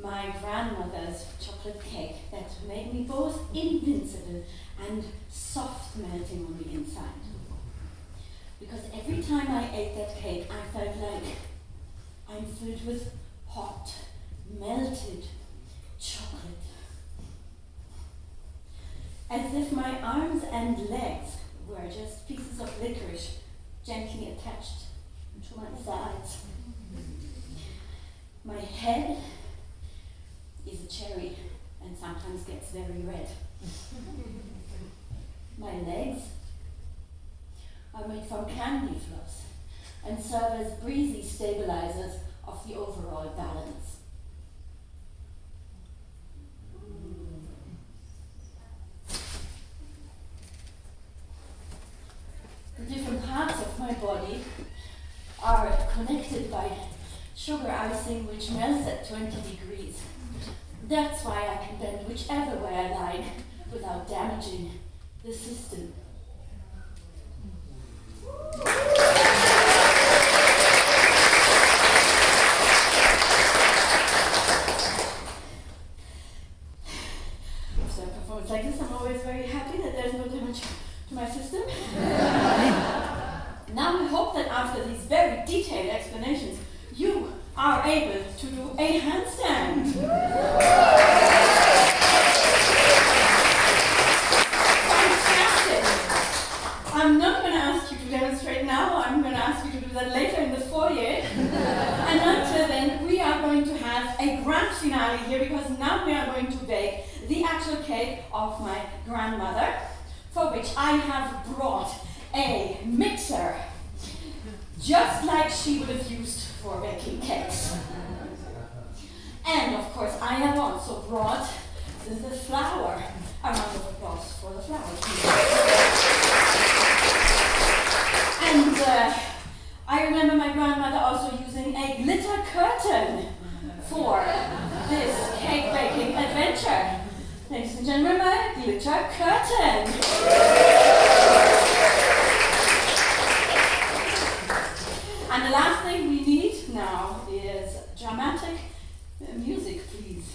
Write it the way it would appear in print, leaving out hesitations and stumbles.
my grandmother's chocolate cake that made me both invincible and soft melting on the inside. Because every time I ate that cake, I felt like I'm filled with hot, melted chocolate. As if my arms and legs were just pieces of licorice gently attached to my sides. My head is a cherry and sometimes gets very red. My legs are made from candy floss and serve as breezy stabilizers of the overall balance. The different parts of my body are connected by sugar icing which melts at 20 degrees. That's why I can bend whichever way I like without damaging the system. After a performance like this, I'm always very happy that there's no damage to my system. Now we hope that after these very detailed explanations, you are able to do a handstand. Fantastic! I'm not going to ask you to demonstrate now. I'm going to ask you to do that later in the foyer. And until then, we are going to have a grand finale here because now we are going to bake the actual cake of my grandmother, for which I have brought a mixer, just like she would have used for baking cakes. And of course, I have also brought the flour. A round of applause for the flour. And I remember my grandmother also using a glitter curtain for this cake baking adventure. Ladies and gentlemen, my glitter curtain. And the last thing we need now is dramatic music, please.